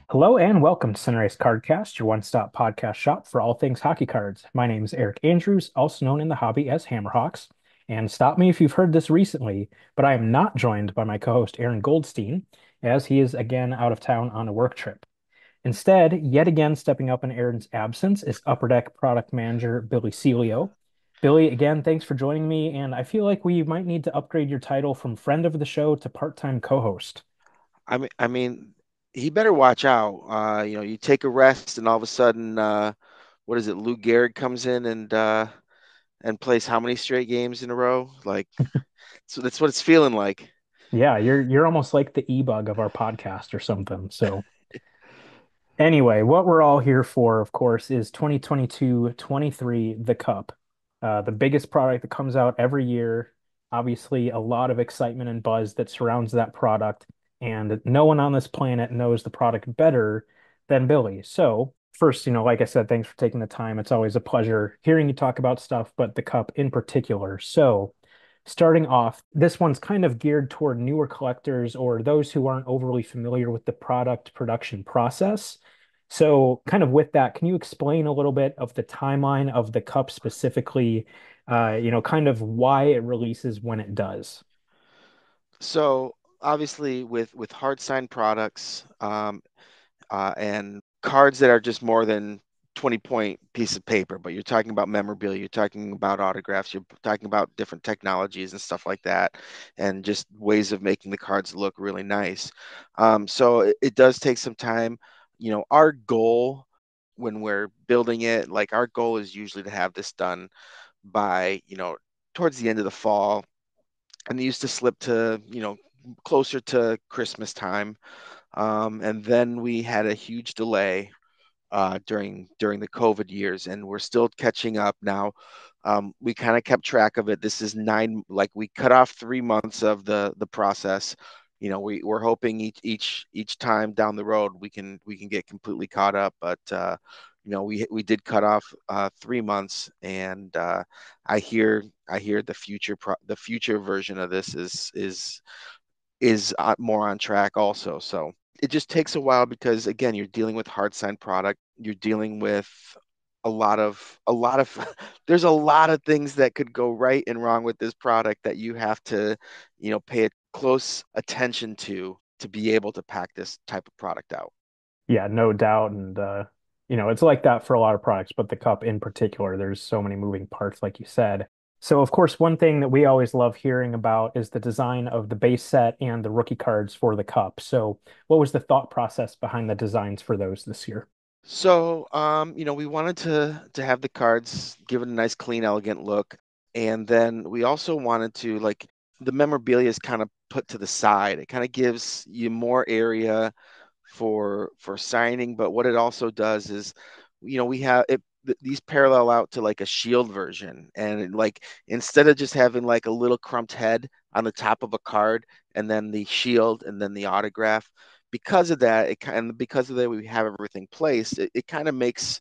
Hello and welcome to Sunrise Cardcast, your one-stop podcast shop for all things hockey cards. My name is Eric Andrews, also known in the hobby as Hammerhawks. And stop me if you've heard this recently, but I am not joined by my co-host Aaron Goldstein, as he is again out of town on a work trip. Instead, yet again stepping up in Aaron's absence is Upper Deck product manager Billy Celio. Billy, again, thanks for joining me, and I feel like we might need to upgrade your title from friend of the show to part-time co-host. I mean, he better watch out. You take a rest, and all of a sudden, what is it? Lou Gehrig comes in and plays how many straight games in a row? Like, so that's what it's feeling like. Yeah, you're almost like the e-bug of our podcast or something. So anyway, what we're all here for, of course, is 2022-23, the Cup. The biggest product that comes out every year. Obviously, a lot of excitement and buzz that surrounds that product, and no one on this planet knows the product better than Billy. So, first, like I said, thanks for taking the time. It's always a pleasure hearing you talk about stuff, but the Cup in particular. So, starting off, this one's kind of geared toward newer collectors or those who aren't overly familiar with the product production process. So, kind of with that, can you explain a little bit of the timeline of the cup specifically, kind of why it releases when it does? So obviously, with hard signed products, and cards that are just more than 20-point piece of paper, but you're talking about memorabilia, you're talking about autographs, you're talking about different technologies and stuff like that, and just ways of making the cards look really nice. So it does take some time. Our goal when we're building it, like our goal is usually to have this done by, towards the end of the fall. And they used to slip to, closer to Christmas time. And then we had a huge delay during the COVID years, and we're still catching up now. We kind of kept track of it. This is like we cut off 3 months of the process. We're hoping each time down the road we can get completely caught up, but we did cut off 3 months, and I hear the future version of this is more on track also. So it just takes a while because again, you're dealing with hard signed product. You're dealing with a lot of there's a lot of things that could go right and wrong with this product that you have to, pay close attention to be able to pack this type of product out. Yeah, no doubt. And, it's like that for a lot of products, but the cup in particular, there's so many moving parts, like you said. So, of course, one thing that we always love hearing about is the design of the base set and the rookie cards for the cup. So, what was the thought process behind the designs for those this year? So, we wanted to have the cards give it a nice, clean, elegant look, and then we also wanted to, like, the memorabilia is kind of put to the side. It kind of gives you more area for signing, but what it also does is, we have it. These parallel out to like a shield version, and like instead of just having like a little crumped head on the top of a card, and then the shield, and then the autograph. Because of that, because of that, we have everything placed. It kind of makes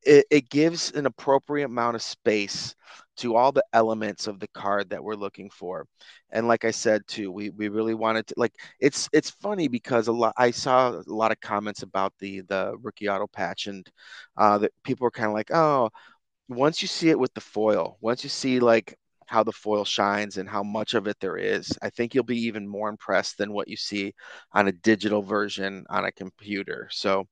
it gives an appropriate amount of space to all the elements of the card that we're looking for. And like I said too, we really wanted to, like, it's funny because I saw a lot of comments about the rookie auto patch, and that people were kind of like, oh, once you see it with the foil, once you see like how the foil shines and how much of it there is, I think you'll be even more impressed than what you see on a digital version on a computer. So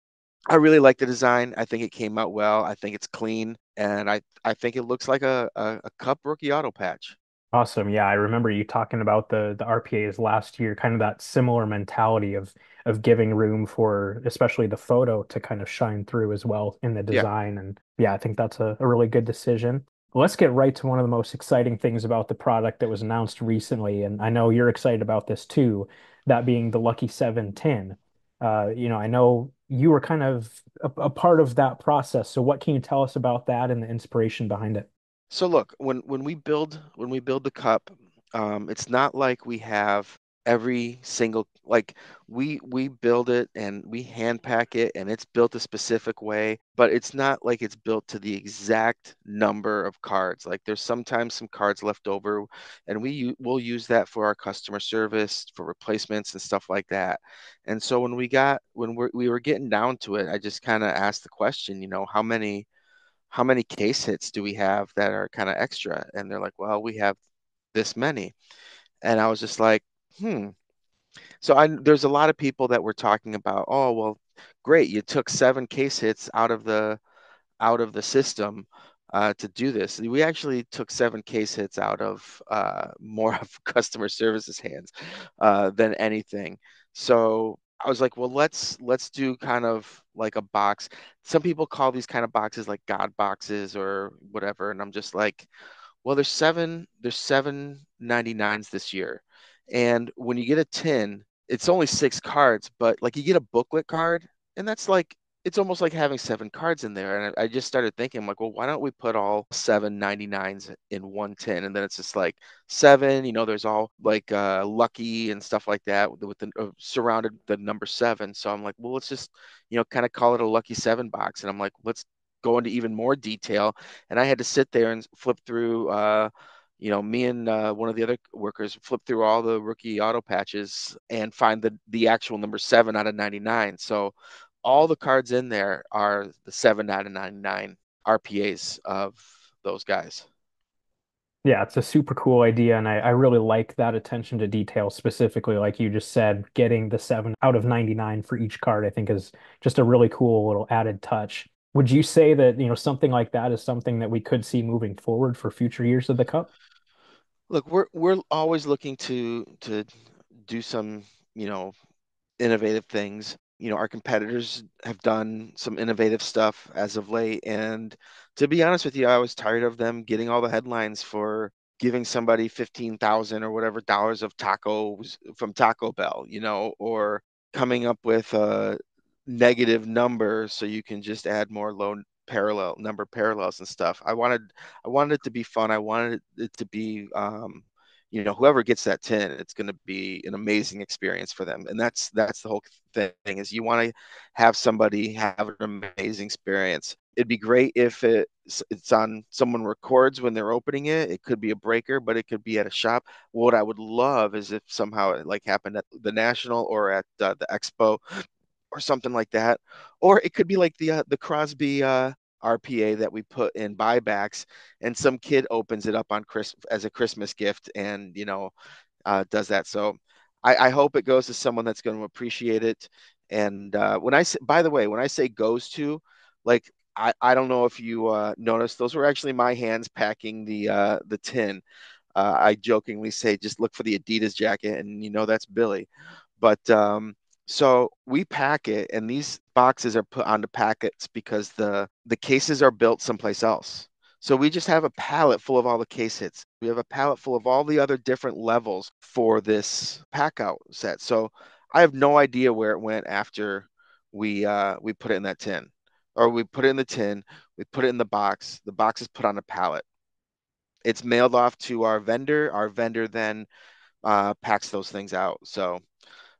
I really like the design. I think it came out well. I think it's clean, and I think it looks like a Cup rookie auto patch. Awesome. Yeah, I remember you talking about the RPAs last year, kind of that similar mentality of giving room for especially the photo to kind of shine through as well in the Yeah. design. And yeah, I think that's a really good decision. Let's get right to one of the most exciting things about the product that was announced recently, and I know you're excited about this too, that being the Lucky 7 tin. I know you were kind of a part of that process. So what can you tell us about that and the inspiration behind it? So look, when we build the cup, it's not like we have every single, like, we build it and we hand pack it and it's built a specific way, but it's not like it's built to the exact number of cards. Like there's sometimes some cards left over, and we'll use that for our customer service for replacements and stuff like that. And so when we were getting down to it, I just kind of asked the question, how many case hits do we have that are kind of extra? And they're like, well, we have this many. And I was just like, hmm. So there's a lot of people that were talking about, oh, well, great, you took 7 case hits out of the system to do this. We actually took 7 case hits out of more of customer services hands than anything. So I was like, well, let's do kind of like a box. Some people call these kind of boxes like God boxes or whatever, and I'm just like, well, there's seven 99s this year. And when you get a 10, it's only 6 cards, but like you get a booklet card, and that's like it's almost like having 7 cards in there. And I just started thinking, I'm like, well, why don't we put all 7 99s in one tin? And then it's just like seven, there's all like lucky and stuff like that with the surrounded the number 7. So I'm like, well, let's just, kind of call it a lucky 7 box. And I'm like, let's go into even more detail. And I had to sit there and flip through, me and one of the other workers flip through all the rookie auto patches and find the actual number 7 out of 99. So all the cards in there are the 7 out of 99 RPAs of those guys. Yeah, it's a super cool idea, and I really like that attention to detail specifically, like you just said, getting the 7 out of 99 for each card, I think is just a really cool little added touch. Would you say that, something like that is something that we could see moving forward for future years of the Cup? Look, we're always looking to do some, you know, innovative things. Our competitors have done some innovative stuff as of late. And to be honest with you, I was tired of them getting all the headlines for giving somebody 15,000 or whatever dollars of tacos from Taco Bell, or coming up with a negative number so you can just add more low parallel number parallels and stuff. I wanted it to be fun. I wanted it to be whoever gets that 10, it's going to be an amazing experience for them. And that's the whole thing, is you want to have somebody have an amazing experience. It'd be great if it's on someone records when they're opening it. It could be a breaker, but it could be at a shop. What I would love is if somehow it like happened at the National or at the Expo or something like that. Or it could be like the Crosby RPA that we put in buybacks, and some kid opens it up on Chris as a Christmas gift, and does that. So I hope it goes to someone that's going to appreciate it. And by the way, when I say goes to, like, I don't know if you noticed, those were actually my hands packing the tin. I jokingly say, just look for the Adidas jacket, and that's Billy. But so we pack it, and these boxes are put onto packets because the cases are built someplace else. So we just have a pallet full of all the case hits. We have a pallet full of all the other different levels for this pack out set. So I have no idea where it went after we put it in that tin. Or we put it in the tin, we put it in the box. The box is put on a pallet. It's mailed off to our vendor. Our vendor then packs those things out. So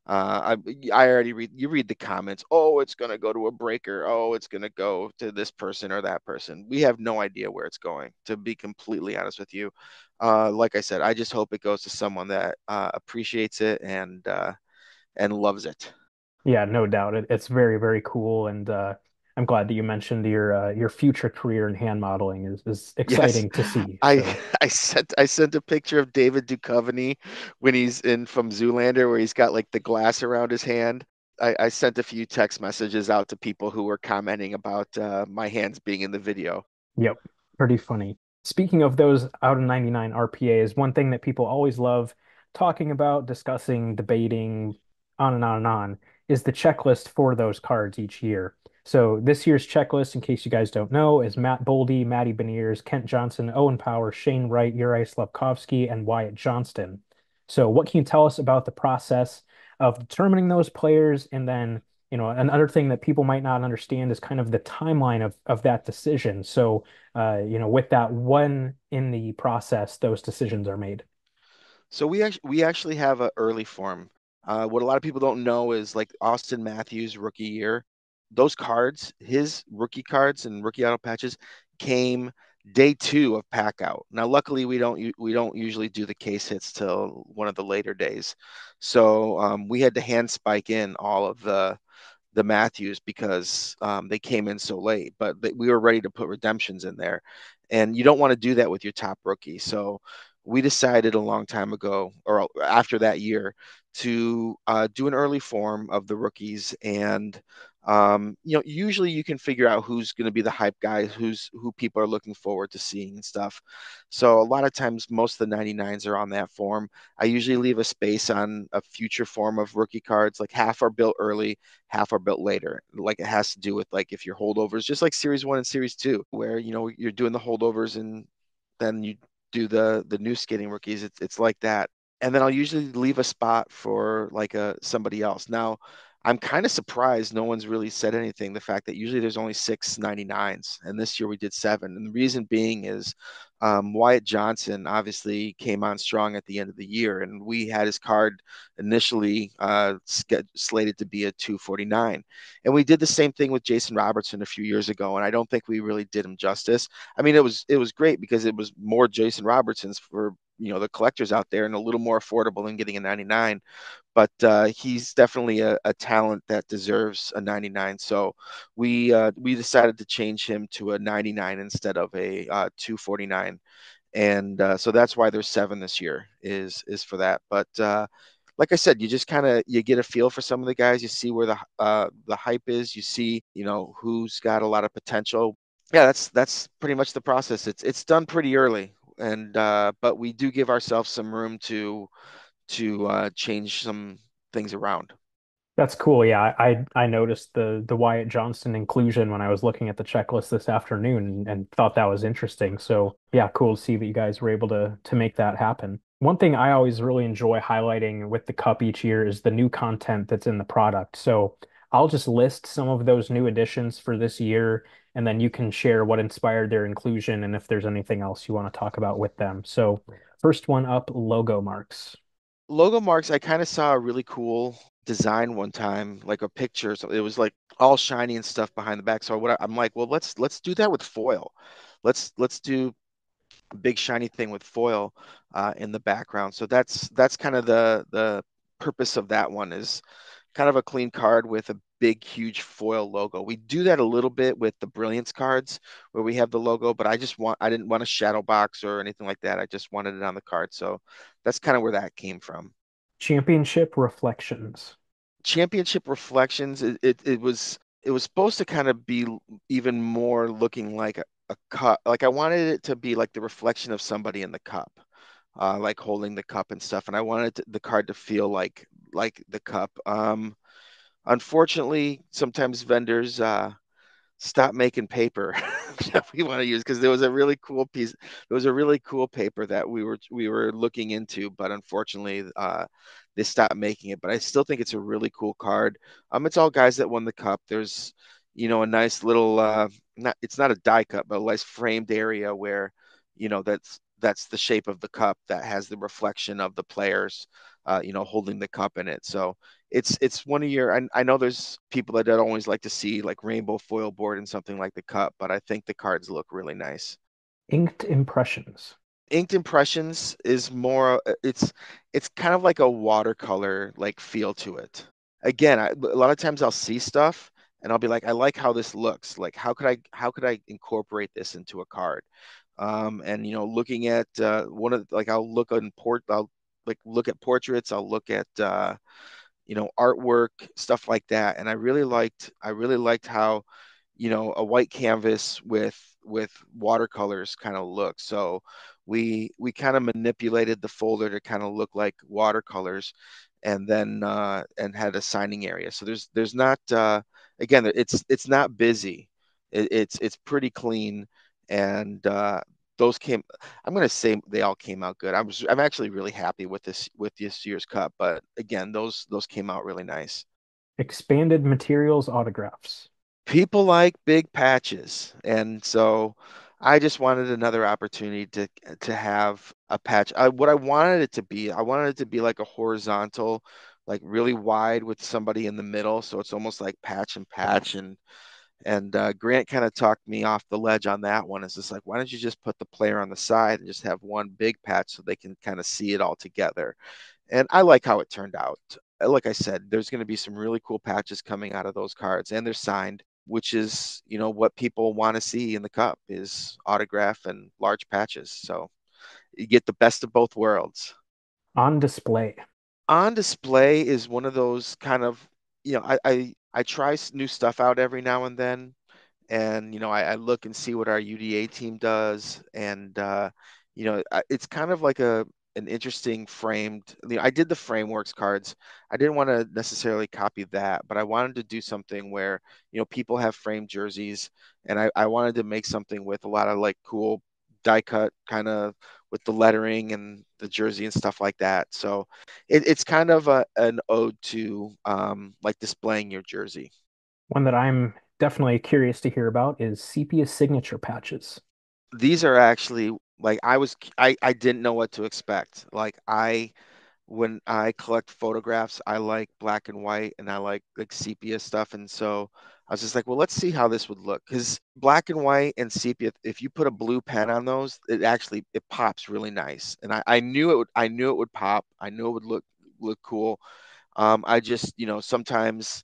I already read the comments. Oh, it's gonna go to a breaker. Oh, it's gonna go to this person or that person. We have no idea where it's going, to be completely honest with you. Like I said, I just hope it goes to someone that appreciates it and loves it. Yeah, no doubt. It's very, very cool, and I'm glad that you mentioned your future career in hand modeling is Yes, exciting to see. I So, I sent a picture of David Duchovny when he's in from Zoolander, where he's got like the glass around his hand. I sent a few text messages out to people who were commenting about my hands being in the video. yep, pretty funny. Speaking of those out of 99 RPAs, one thing that people always love talking about, discussing, debating, on and on and on, is the checklist for those cards each year. So this year's checklist, in case you guys don't know, is Matt Boldy, Matty Beniers, Kent Johnson, Owen Power, Shane Wright, Uri Slafkovsky, and Wyatt Johnston. So what can you tell us about the process of determining those players? And then, another thing that people might not understand is kind of the timeline of that decision. So with that one in the process, those decisions are made. So we actually have an early form. What a lot of people don't know is like Austin Matthews rookie year, those cards, his rookie cards and rookie auto patches came day two of pack out. Now, luckily, we don't usually do the case hits till one of the later days, so we had to hand spike in all of the Matthews because they came in so late, but we were ready to put redemptions in there. And you don't want to do that with your top rookie. So we decided a long time ago, or after that year, to do an early form of the rookies. And usually you can figure out who's going to be the hype guy, who people are looking forward to seeing and stuff. So a lot of times, most of the 99s are on that form. I usually leave a space on a future form of rookie cards, like half are built early, half are built later. Like it has to do with like if your holdovers, just like series one and series two, where you're doing the holdovers and then you do the new skating rookies. It's like that. And then I'll usually leave a spot for like a somebody else. Now, I'm kind of surprised no one's really said anything. The fact that usually there's only 699s, and this year we did seven. And the reason being is Wyatt Johnson obviously came on strong at the end of the year, and we had his card initially slated to be a 249. And we did the same thing with Jason Robertson a few years ago, and I don't think we really did him justice. I mean, it was great because it was more Jason Robertsons for the collectors out there and a little more affordable than getting a 99, but he's definitely a talent that deserves a 99. So we decided to change him to a 99 instead of a 249, and so that's why there's seven this year is for that. But like I said, you just kind of you get a feel for some of the guys. You see where the hype is. You see who's got a lot of potential. Yeah, that's pretty much the process. It's done pretty early, and but we do give ourselves some room to change some things around. That's cool. Yeah, I noticed the Wyatt Johnston inclusion when I was looking at the checklist this afternoon and thought that was interesting. So yeah, cool to see that you guys were able to make that happen. One thing I always really enjoy highlighting with the cup each year is the new content that's in the product. So I'll just list some of those new additions for this year, and then you can share what inspired their inclusion and if there's anything else you want to talk about with them. So first one up, logo marks. Logo marks, I kind of saw a really cool design one time, like a picture. So it was like all shiny and stuff behind the back. So I'm like, well, let's do that with foil. Let's do a big shiny thing with foil in the background. So that's kind of the purpose of that one is kind of a clean card with a big, huge foil logo. We do that a little bit with the Brilliance cards where we have the logo, but I didn't want a shadow box or anything like that. I just wanted it on the card. So that's kind of where that came from. Championship reflections. Championship Reflections, it was supposed to kind of be even more looking like a cup. Like I wanted it to be like the reflection of somebody in the cup, like holding the cup and stuff. And I wanted the card to feel like the cup. Unfortunately, sometimes vendors stop making paper that we want to use because there was a really cool piece. There was a really cool paper that we were looking into, but unfortunately, they stopped making it. But I still think it's a really cool card. It's all guys that won the cup. There's a nice little not it's not a die cut, but a nice framed area where that's the shape of the cup that has the reflection of the players holding the cup in it. So it's one of your I know there's people that don't always like to see like rainbow foil board and something like the cup, but I think the cards look really nice. Inked impressions. Inked impressions is more it's kind of like a watercolor like feel to it. Again, a lot of times I'll see stuff and I'll be like, I like how this looks. Like how could I incorporate this into a card? And looking at one of like I'll like look at portraits, I'll look at artwork, stuff like that. And I really liked how, a white canvas with watercolors kind of look. So we kind of manipulated the folder to kind of look like watercolors and then and had a signing area. So there's not again, it's not busy. It's pretty clean and those came I'm going to say they all came out good. I'm actually really happy with this year's cup, but again, those came out really nice. Expanded materials autographs. People like big patches, and so I just wanted another opportunity to have a patch. What I wanted it to be, I wanted it to be like a horizontal, like really wide with somebody in the middle, so it's almost like patch and patch. And Grant kind of talked me off the ledge on that one. It's just like, why don't you just put the player on the side and just have one big patch so they can kind of see it all together? And I like how it turned out. Like I said, there's going to be some really cool patches coming out of those cards, and they're signed, which is, what people want to see in the cup is autograph and large patches. So you get the best of both worlds. On display. On display is one of those kind of, I try new stuff out every now and then, and I look and see what our UDA team does, and it's kind of like an interesting framed. I did the frameworks cards. I didn't want to necessarily copy that, but I wanted to do something where people have framed jerseys, and I wanted to make something with a lot of like cool die cut kind of with the lettering and the jersey and stuff like that. So it's kind of an ode to like displaying your jersey. One that I'm definitely curious to hear about is sepia signature patches. These are actually like I didn't know what to expect. Like when I collect photographs, I like black and white and I like sepia stuff. And so I was just like, well, let's see how this would look. Because black and white and sepia, if you put a blue pen on those, it pops really nice. And I knew it would pop. I knew it would look cool. I just, sometimes,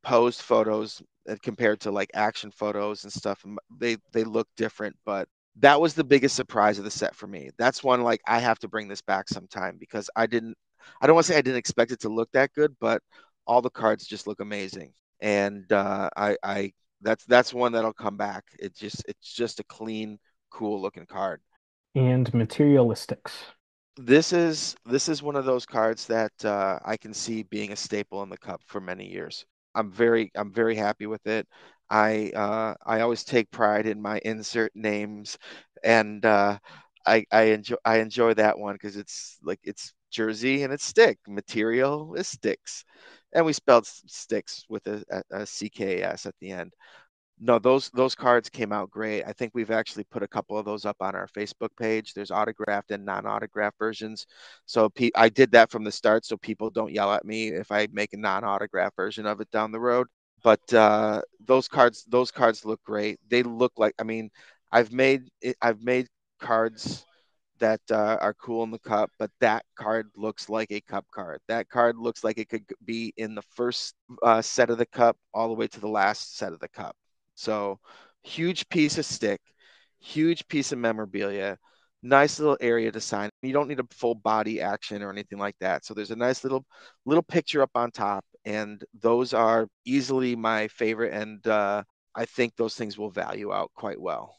posed photos compared to like action photos and stuff, they look different. But that was the biggest surprise of the set for me. That's one like I have to bring this back sometime because I don't want to say I didn't expect it to look that good, but all the cards just look amazing. And that's one that'll come back. It's just a clean, cool looking card. And materialistics. This is one of those cards that I can see being a staple in the cup for many years. I'm very happy with it. I always take pride in my insert names, and I enjoy that one because it's like it's Jersey and it's stick material is sticks, and we spelled sticks with a CKS at the end. No, those cards came out great. I think we've actually put a couple of those up on our Facebook page. There's autographed and non-autographed versions. So I did that from the start so people don't yell at me if I make a non-autographed version of it down the road. But those cards look great. They look like, I mean, I've made cards that are cool in the cup, but that card looks like a cup card. That card looks like it could be in the first set of the cup all the way to the last set of the cup. So huge piece of stick, huge piece of memorabilia, nice little area to sign. You don't need a full body action or anything like that. So there's a nice little picture up on top, and those are easily my favorite. And I think those things will value out quite well.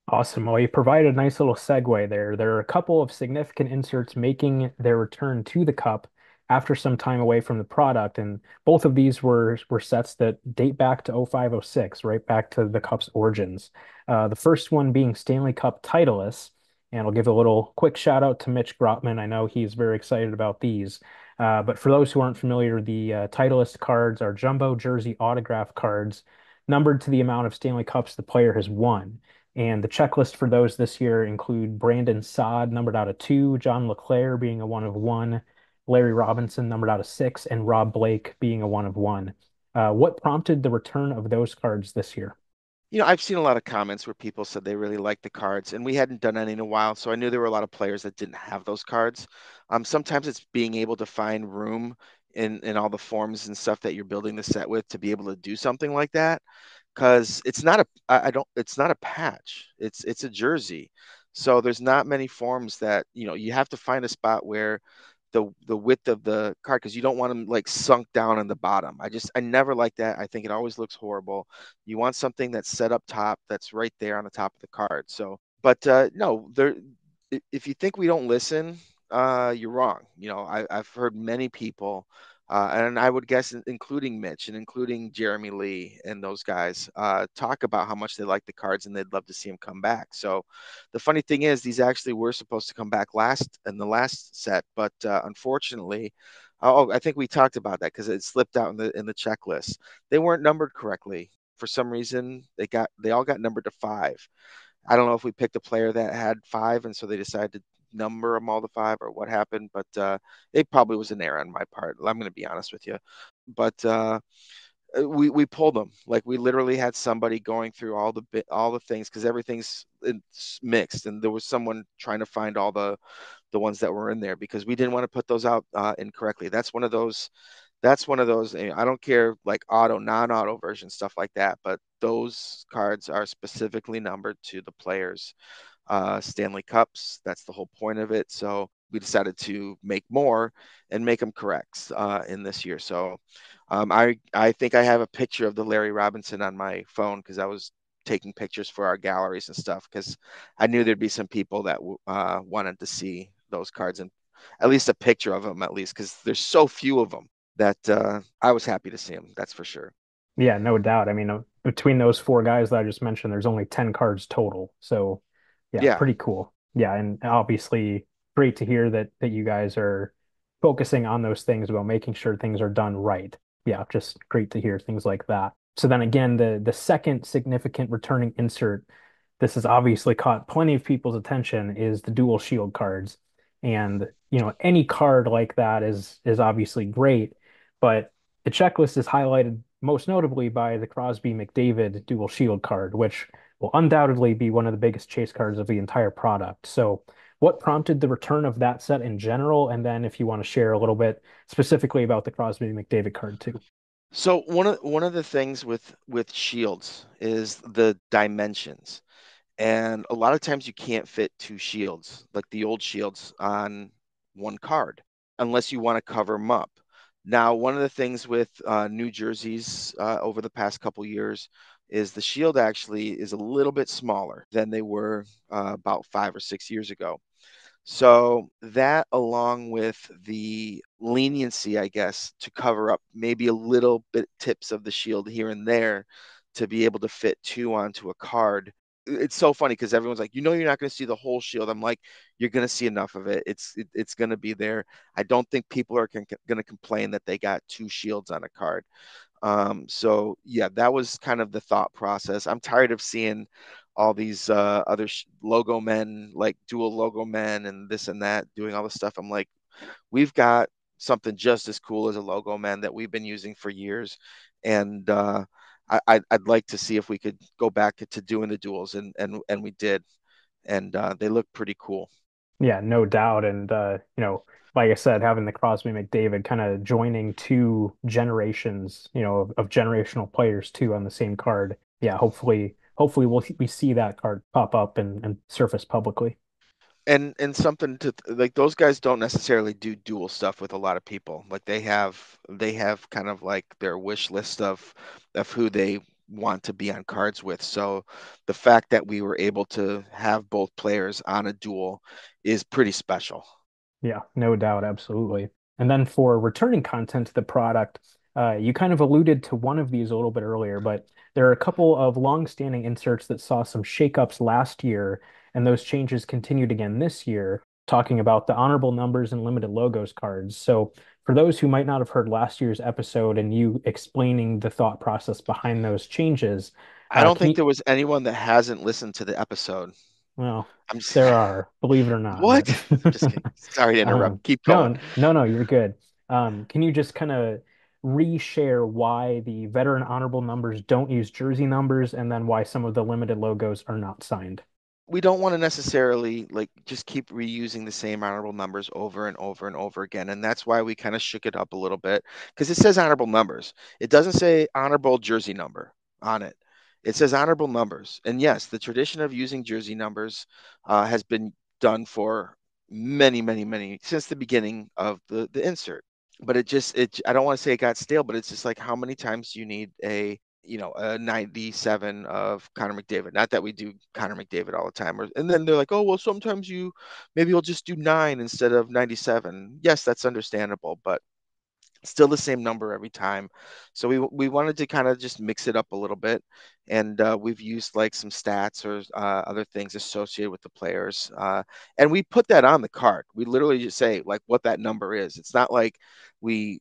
Awesome. Well, you provided a nice little segue there. There are a couple of significant inserts making their return to the cup after some time away from the product, and both of these were sets that date back to 0506, right back to the cup's origins. The first one being Stanley Cup Titleist, and I'll give a little quick shout out to Mitch Grotman. I know he's very excited about these. But for those who aren't familiar, the Titleist cards are jumbo jersey autograph cards numbered to the amount of Stanley Cups the player has won. And the checklist for those this year include Brandon Saad, numbered out of two, John LeClaire being a one of one, Larry Robinson, numbered out of six, and Rob Blake being a one of one. What prompted the return of those cards this year? I've seen a lot of comments where people said they really liked the cards, and we hadn't done any in a while, so I knew there were a lot of players that didn't have those cards. Sometimes it's being able to find room in all the forms and stuff that you're building the set with to be able to do something like that, because it's not a I don't it's not a patch. It's a jersey. So there's not many forms that, you have to find a spot where the width of the card, because you don't want them like sunk down in the bottom. I never like that. I think it always looks horrible. You want something that's set up top that's right there on the top of the card. So, but no, if you think we don't listen, you're wrong. I've heard many people, and I would guess including Mitch and including Jeremy Lee and those guys, talk about how much they like the cards and they'd love to see them come back. So the funny thing is, these actually were supposed to come back last in the last set, but unfortunately, oh, I think we talked about that because it slipped out in the checklist. They weren't numbered correctly. For some reason, they all got numbered to five. I don't know if we picked a player that had five, and so they decided number them all to five or what happened, but it probably was an error on my part. I'm going to be honest with you, but we pulled them. Like we literally had somebody going through all the things because it's mixed, and there was someone trying to find all the ones that were in there because we didn't want to put those out incorrectly. That's one of those. That's one of those. I don't care like auto, non-auto version stuff like that, but those cards are specifically numbered to the players Stanley Cups. That's the whole point of it. So we decided to make more and make them correct in this year. So I think I have a picture of the Larry Robinson on my phone because I was taking pictures for our galleries and stuff because I knew there'd be some people that wanted to see those cards and at least a picture of them at least because there's so few of them that I was happy to see them. That's for sure. Yeah, no doubt. I mean, between those four guys that I just mentioned, there's only 10 cards total. So, yeah, Yeah, pretty cool. Yeah, and obviously great to hear that you guys are focusing on those things about making sure things are done right. Yeah, just great to hear things like that. So then again, the second significant returning insert, this has obviously caught plenty of people's attention, is the dual shield cards. And, any card like that is obviously great, but the checklist is highlighted most notably by the Crosby McDavid dual shield card, which will undoubtedly be one of the biggest chase cards of the entire product. So, what prompted the return of that set in general? And then, if you want to share a little bit specifically about the Crosby McDavid card too. so one of the things with shields is the dimensions. And a lot of times you can't fit two shields, like the old shields, on one card unless you want to cover them up. Now, one of the things with New Jersey's over the past couple years is the shield actually is a little bit smaller than they were about 5 or 6 years ago. So that, along with the leniency, I guess, to cover up maybe a little bit tips of the shield here and there to be able to fit two onto a card. It's so funny because everyone's like, you're not going to see the whole shield. I'm like, you're going to see enough of it. It's going to be there. I don't think people are going to complain that they got two shields on a card. So yeah, that was kind of the thought process. I'm tired of seeing all these other logo men, like dual logo men and this and that, doing all this stuff. I'm like, we've got something just as cool as a logo man that we've been using for years, and I'd like to see if we could go back to doing the duels, and we did, and they look pretty cool. Yeah, no doubt. And like I said, having the Crosby McDavid kind of joining two generations, of generational players too on the same card. Yeah, hopefully we see that card pop up and surface publicly. And something to like those guys don't necessarily do dual stuff with a lot of people. Like they have kind of like their wish list of who they want to be on cards with. So the fact that we were able to have both players on a duel is pretty special. Yeah, no doubt, absolutely. And then for returning content to the product, you kind of alluded to one of these a little bit earlier, but there are a couple of long-standing inserts that saw some shakeups last year, and those changes continued again this year, talking about the honorable numbers and limited logos cards. So for those who might not have heard last year's episode and you explaining the thought process behind those changes, I don't can think you, there was anyone that hasn't listened to the episode. well, I'm just there are, believe it or not, but what? I'm just kidding. Sorry to interrupt. Keep going. no, you're good. Can you just kind of reshare why the veteran honorable numbers don't use jersey numbers and then why some of the limited logos are not signed? We don't want to necessarily like just keep reusing the same honorable numbers over and over and over again. And that's why we kind of shook it up a little bit because it says honorable numbers. It doesn't say honorable jersey number on it. It says honorable numbers. And yes, the tradition of using jersey numbers has been done for many, many, many since the beginning of the insert. But I don't want to say it got stale, but it's just like how many times do you need a 97 of Connor McDavid. Not that we do Connor McDavid all the time. And then they're like, oh, well, sometimes maybe you'll just do 9 instead of 97. Yes, that's understandable, but still the same number every time. So we wanted to kind of just mix it up a little bit, and we've used like some stats or other things associated with the players, and we put that on the card. We literally just say like what that number is. It's not like we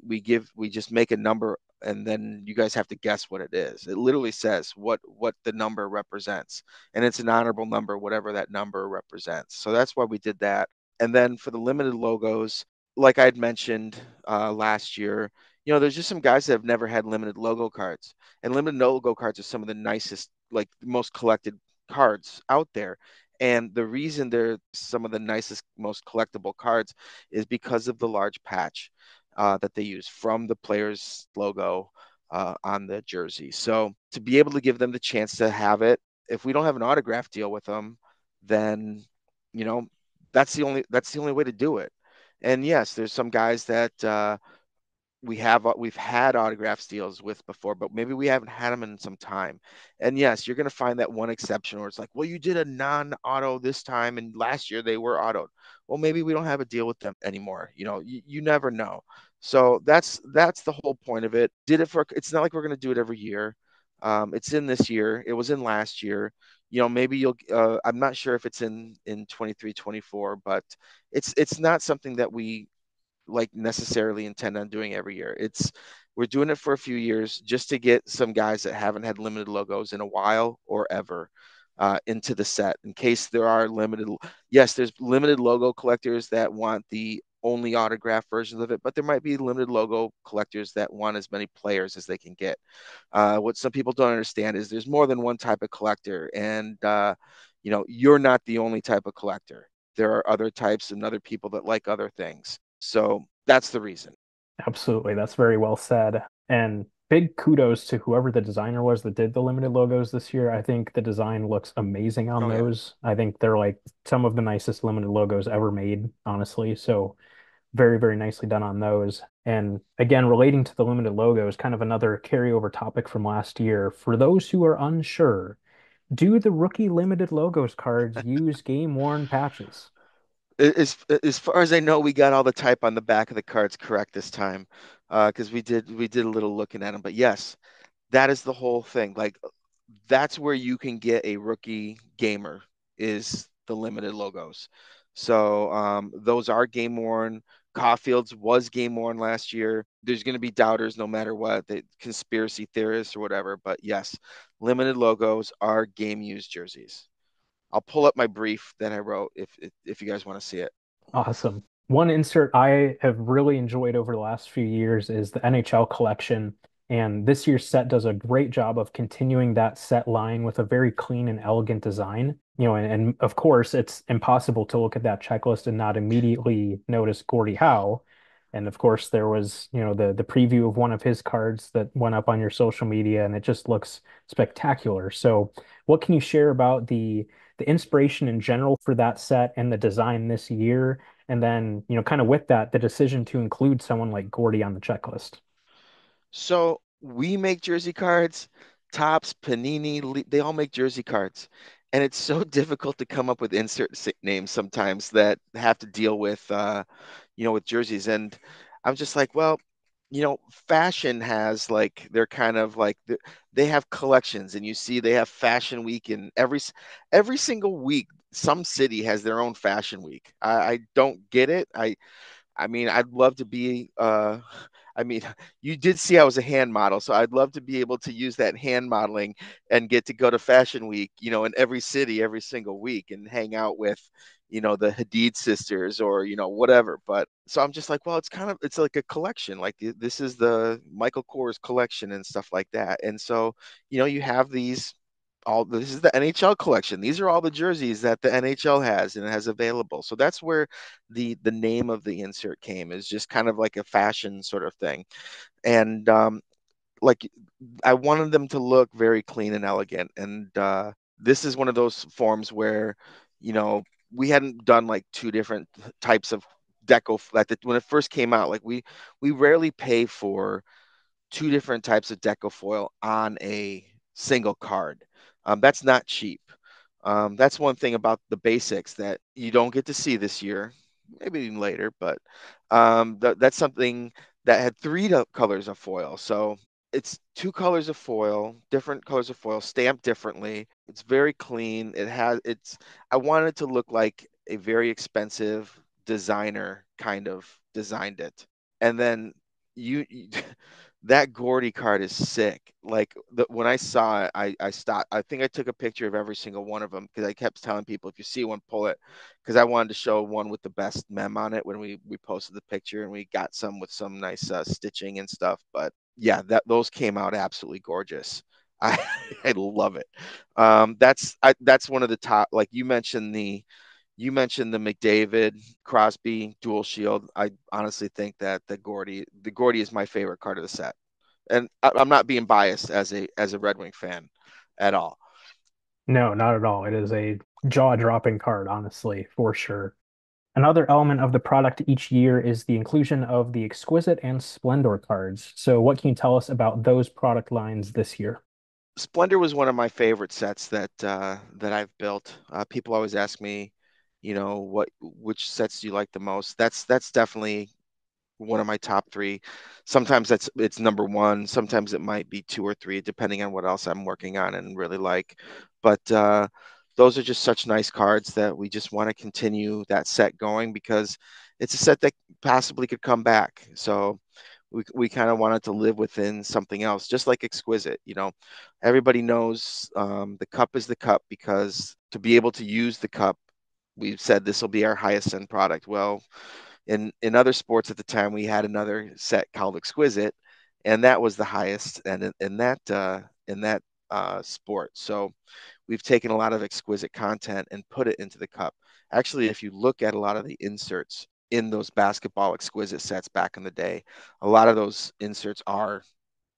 just make a number and then you guys have to guess what it is. It literally says what the number represents, and it's an honorable number, whatever that number represents. So that's why we did that. And then for the limited logos, like I'd mentioned last year, there's just some guys that have never had limited logo cards, and limited logo cards are some of the nicest, like most collected cards out there. And the reason they're some of the nicest, most collectible cards is because of the large patch that they use from the player's logo on the jersey. So to be able to give them the chance to have it, if we don't have an autograph deal with them, then you know that's the only way to do it. And yes, there's some guys that we've had autograph deals with before, but maybe we haven't had them in some time. And yes, you're going to find that one exception where it's like, well, you did a non-auto this time, and last year they were autoed. Well, maybe we don't have a deal with them anymore. You never know. So that's the whole point of it. Did it for? It's not like we're going to do it every year. It's in this year. It was in last year. Maybe you'll. I'm not sure if it's in 23, 24, but it's not something that we like necessarily intend on doing every year. We're doing it for a few years just to get some guys that haven't had limited logos in a while or ever into the set in case there are limited. Yes, there's limited logo collectors that want the only autograph versions of it, but there might be limited logo collectors that want as many players as they can get. What some people don't understand is there's more than one type of collector, and you're not the only type of collector. There are other types and other people that like other things. So that's the reason. Absolutely. That's very well said. And big kudos to whoever the designer was that did the limited logos this year. I think the design looks amazing on Oh yeah. those. I think they're like some of the nicest limited logos ever made, honestly. So very, very nicely done on those. And again, relating to the limited logos, kind of another carryover topic from last year. For those who are unsure, do the rookie limited logos cards use game worn patches? As far as I know, we got all the type on the back of the cards correct this time, because we did a little looking at them. But yes, that is the whole thing. Like that's where you can get a rookie gamer is the limited logos. So those are game worn. Caulfield's was game worn last year. There's going to be doubters no matter what, the conspiracy theorists or whatever. But yes, limited logos are game used jerseys. I'll pull up my brief that I wrote if you guys want to see it. Awesome. One insert I have really enjoyed over the last few years is the NHL collection. And this year's set does a great job of continuing that set line with a very clean and elegant design. And of course, it's impossible to look at that checklist and not immediately notice Gordie Howe. And of course, there was, the preview of one of his cards that went up on your social media, and it just looks spectacular. So, what can you share about the inspiration in general for that set and the design this year? And then, kind of with that, the decision to include someone like Gordy on the checklist. So we make jersey cards, Topps, Panini, they all make jersey cards. And it's so difficult to come up with insert names sometimes that have to deal with jerseys. And I'm just like, well, fashion has like they're kind of like they have collections, and you see they have Fashion Week, and every single week some city has their own Fashion Week. I don't get it. I mean, I'd love to be, I mean, you did see I was a hand model, so I'd love to be able to use that hand modeling and get to go to Fashion Week, in every city every single week and hang out with, the Hadid sisters or, whatever. But so I'm just like, well, it's like a collection. Like this is the Michael Kors collection and stuff like that. And so, you have this is the NHL collection. These are all the jerseys that the NHL has and has available. So that's where the name of the insert came, is just kind of like a fashion sort of thing. And like I wanted them to look very clean and elegant. And this is one of those forms where, you know, we hadn't done like two different types of deco when it first came out. Like we rarely pay for two different types of deco foil on a single card. That's not cheap. That's one thing about the basics that you don't get to see this year, maybe even later, but that's something that had three colors of foil. So it's two colors of foil, different colors of foil, stamped differently. It's very clean. I wanted it to look like a very expensive designer kind of designed it. And then you that Gordy card is sick. Like when I saw it, I stopped. I think I took a picture of every single one of them because I kept telling people if you see one, pull it. Because I wanted to show one with the best mem on it when we posted the picture, and we got some with some nice stitching and stuff. But yeah, that those came out absolutely gorgeous. I I love it. That's one of the top. Like you mentioned the McDavid Crosby dual shield. I honestly think that the Gordy is my favorite card of the set, and I'm not being biased as a Red Wing fan at all. No, not at all. It is a jaw-dropping card, honestly, for sure. Another element of the product each year is the inclusion of the Exquisite and Splendor cards. So, what can you tell us about those product lines this year? Splendor was one of my favorite sets that I've built. People always ask me, which sets do you like the most? That's definitely one of my top three. Sometimes it's number one. Sometimes it might be two or three, depending on what else I'm working on and really like. But those are just such nice cards that we just want to continue that set going because it's a set that possibly could come back. So we kind of wanted to live within something else, just like Exquisite. Everybody knows the cup is the cup because to be able to use the cup, we've said this will be our highest end product. Well, in other sports at the time, we had another set called Exquisite, and that was the highest and in that sport. So we've taken a lot of Exquisite content and put it into the cup. Actually, if you look at a lot of the inserts in those basketball Exquisite sets back in the day, a lot of those inserts are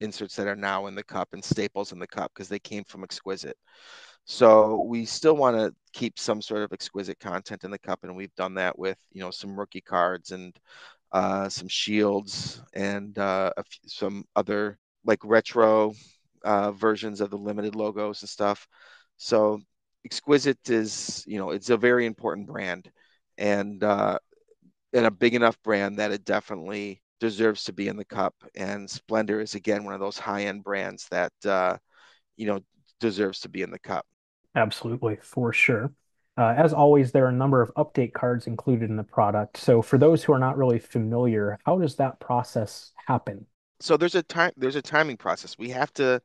inserts that are now in the cup and staples in the cup because they came from Exquisite. So we still want to keep some sort of Exquisite content in the cup, and we've done that with some rookie cards and some shields and some other like retro versions of the limited logos and stuff. So Exquisite is it's a very important brand, and a big enough brand that it definitely deserves to be in the cup. And Splendor is again one of those high end brands that you know deserves to be in the cup. Absolutely, for sure. As always, there are a number of update cards included in the product. So, for those who are not really familiar, how does that process happen? So there's a timing process. We have to,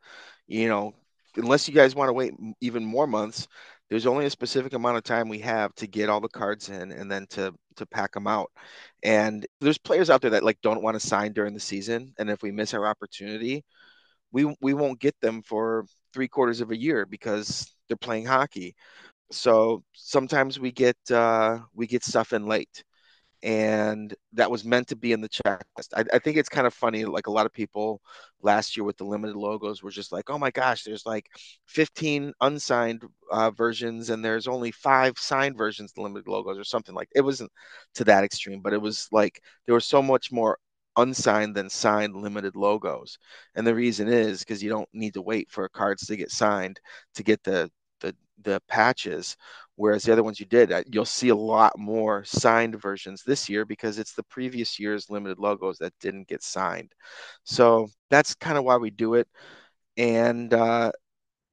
you know, unless you guys want to wait even more months, there's only a specific amount of time we have to get all the cards in and then to pack them out. And there's players out there that like don't want to sign during the season, and if we miss our opportunity, we won't get them for three-quarters of a year because they're playing hockey. So sometimes we get stuff in late, and that was meant to be in the checklist. I think it's kind of funny. Like a lot of people last year with the limited logos were just like, "Oh my gosh, there's like 15 unsigned versions, and there's only 5 signed versions of the limited logos, or something like." It wasn't to that extreme, but it was like there was so much more unsigned than signed limited logos, and the reason is because you don't need to wait for cards to get signed to get the patches, whereas the other ones you did. You'll see a lot more signed versions this year because it's the previous year's limited logos that didn't get signed. So that's kind of why we do it. And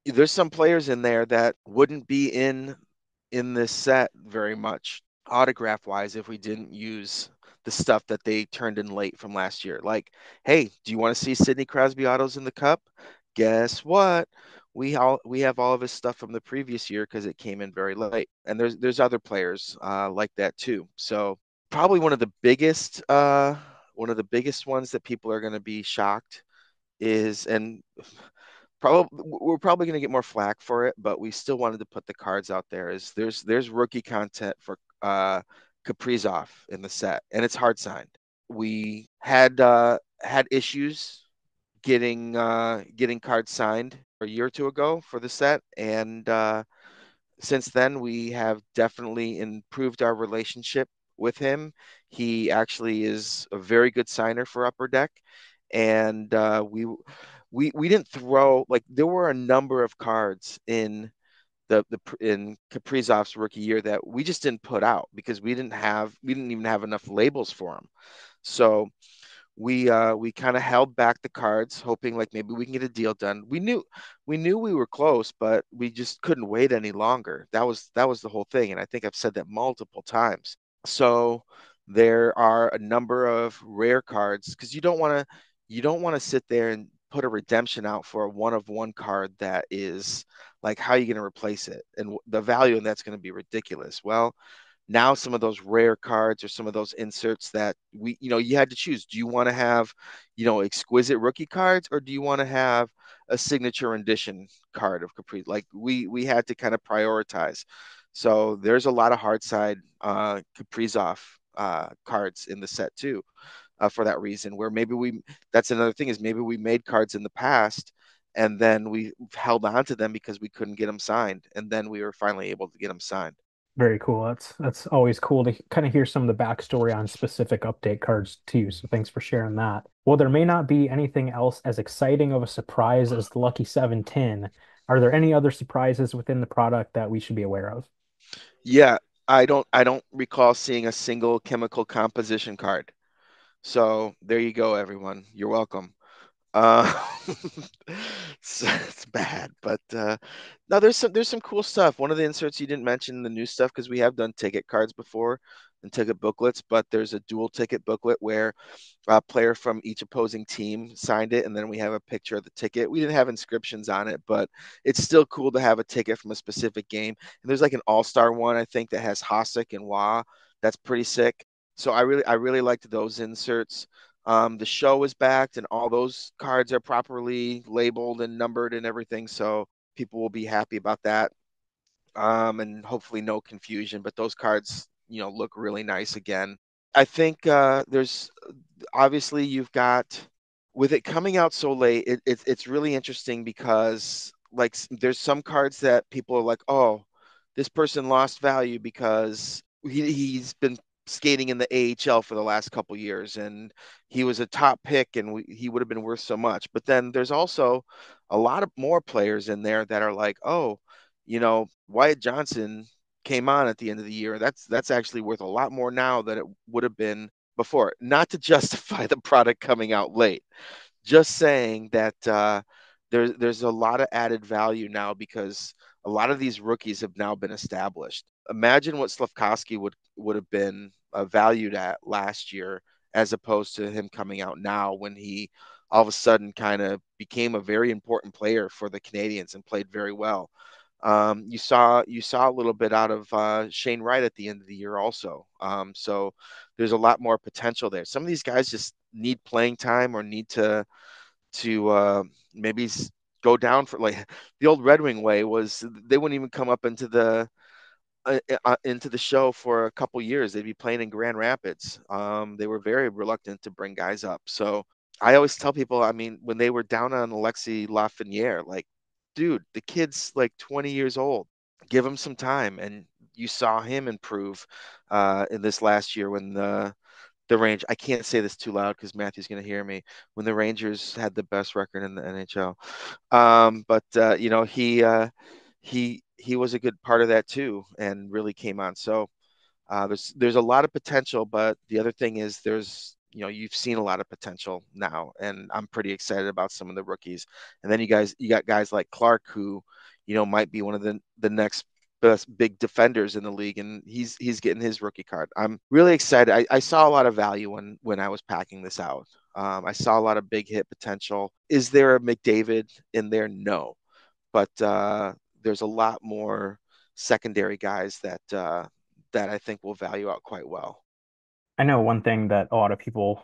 there's some players in there that wouldn't be in this set very much autograph wise if we didn't use the stuff that they turned in late from last year. Like, hey, do you want to see Sidney Crosby autos in the cup? Guess what? We have all of his stuff from the previous year because it came in very late. And there's other players like that too. So probably one of the biggest ones that people are going to be shocked is, and probably we're probably going to get more flack for it, but we still wanted to put the cards out there. Is there's rookie content for Kaprizov in the set, and it's hard signed. We had issues getting cards signed a year or two ago for the set, and since then we have definitely improved our relationship with him. He actually is a very good signer for Upper Deck, and we didn't throw, like, there were a number of cards in the in Kaprizov's rookie year that we just didn't put out because we didn't even have enough labels for him. So we kind of held back the cards, hoping like maybe we can get a deal done. We knew we were close, but we just couldn't wait any longer. That was the whole thing, and I think I've said that multiple times. So there are a number of rare cards because you don't want to sit there and put a redemption out for a one of one card that is like, how are you going to replace it? And the value in that's going to be ridiculous. Well, now some of those rare cards or some of those inserts that you had to choose. Do you want to have, exquisite rookie cards, or do you want to have a signature rendition card of Capri? Like we had to kind of prioritize. So there's a lot of hard side Kaprizov cards in the set too, for that reason. Where maybe that's another thing, is maybe we made cards in the past and then we held on to them because we couldn't get them signed, and then we were finally able to get them signed. Very cool. That's always cool to kind of hear some of the backstory on specific update cards too. So thanks for sharing that. Well, there may not be anything else as exciting of a surprise as the Lucky 710. Are there any other surprises within the product that we should be aware of? Yeah, I don't recall seeing a single chemical composition card. So there you go, everyone. You're welcome. Uh, it's bad, but no, there's some cool stuff. One of the inserts you didn't mention the new stuff, because we have done ticket cards before and ticket booklets, but there's a dual ticket booklet where a player from each opposing team signed it, and then we have a picture of the ticket. We didn't have inscriptions on it, but it's still cool to have a ticket from a specific game. And there's like an all-star one, I think, that has Hasek and Wah. That's pretty sick. So I really liked those inserts. The show is backed, and all those cards are properly labeled and numbered and everything. So people will be happy about that. And hopefully no confusion. But those cards, look really nice again. I think there's obviously, you've got, with it coming out so late, it's really interesting because like there's some cards that people are like, oh, this person lost value because he's been skating in the AHL for the last couple years and he was a top pick and he would have been worth so much. But then there's also a lot of more players in there that are like, oh, Wyatt Johnson came on at the end of the year. That's actually worth a lot more now than it would have been before. Not to justify the product coming out late, just saying that there's a lot of added value now because a lot of these rookies have now been established. Imagine what Slavkovsky would have been valued at last year, as opposed to him coming out now when he all of a sudden kind of became a very important player for the Canadians and played very well. You saw a little bit out of Shane Wright at the end of the year also. So there's a lot more potential there. Some of these guys just need playing time or need to maybe go down for, like, the old Red Wing way was they wouldn't even come up into the show for a couple years. They'd be playing in Grand Rapids. They were very reluctant to bring guys up. So I always tell people, I mean, when they were down on Alexis Lafreniere, like, dude, the kid's like 20 years old. Give him some time, and you saw him improve in this last year when the range. I can't say this too loud because Matthew's going to hear me. When the Rangers had the best record in the NHL, but he was a good part of that too, and really came on. So there's a lot of potential, but the other thing is you've seen a lot of potential now, and I'm pretty excited about some of the rookies. And then you got guys like Clark, who might be one of the next best big defenders in the league, and he's getting his rookie card. I'm really excited. I saw a lot of value when I was packing this out. I saw a lot of big hit potential. Is there a McDavid in there? No, but there's a lot more secondary guys that I think will value out quite well. I know one thing that a lot of people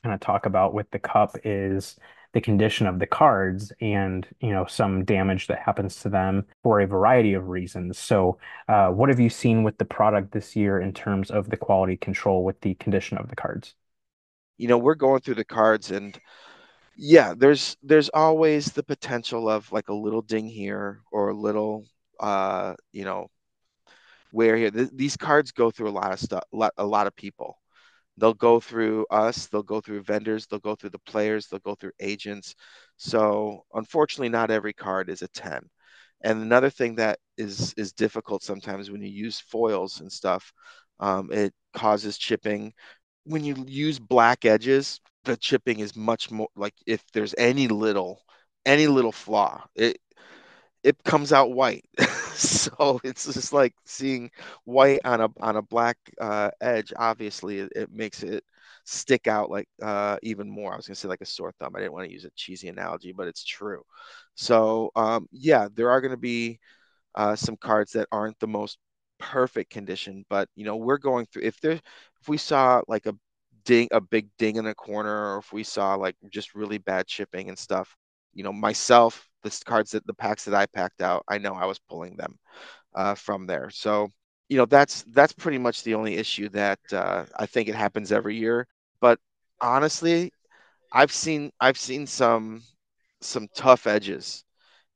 kind of talk about with the cup is the condition of the cards and, some damage that happens to them for a variety of reasons. So, what have you seen with the product this year in terms of the quality control with the condition of the cards? We're going through the cards, and yeah, there's always the potential of like a little ding here or a little wear here. These cards go through a lot of stuff, a lot of people. They'll go through us, they'll go through vendors, they'll go through the players, they'll go through agents. So unfortunately, not every card is a 10. And another thing that is difficult sometimes when you use foils and stuff, it causes chipping. When you use black edges, the chipping is much more, like, if there's any little flaw, it comes out white. So it's just like seeing white on a black edge. Obviously, it makes it stick out like even more. I was gonna say like a sore thumb. I didn't want to use a cheesy analogy, but it's true. So yeah, there are going to be some cards that aren't the most perfect condition, but we're going through if we saw like a big ding in a corner, or if we saw like just really bad chipping and stuff, myself, the packs that I packed out, I know I was pulling them from there. So, that's pretty much the only issue that I think it happens every year. But honestly, I've seen some tough edges,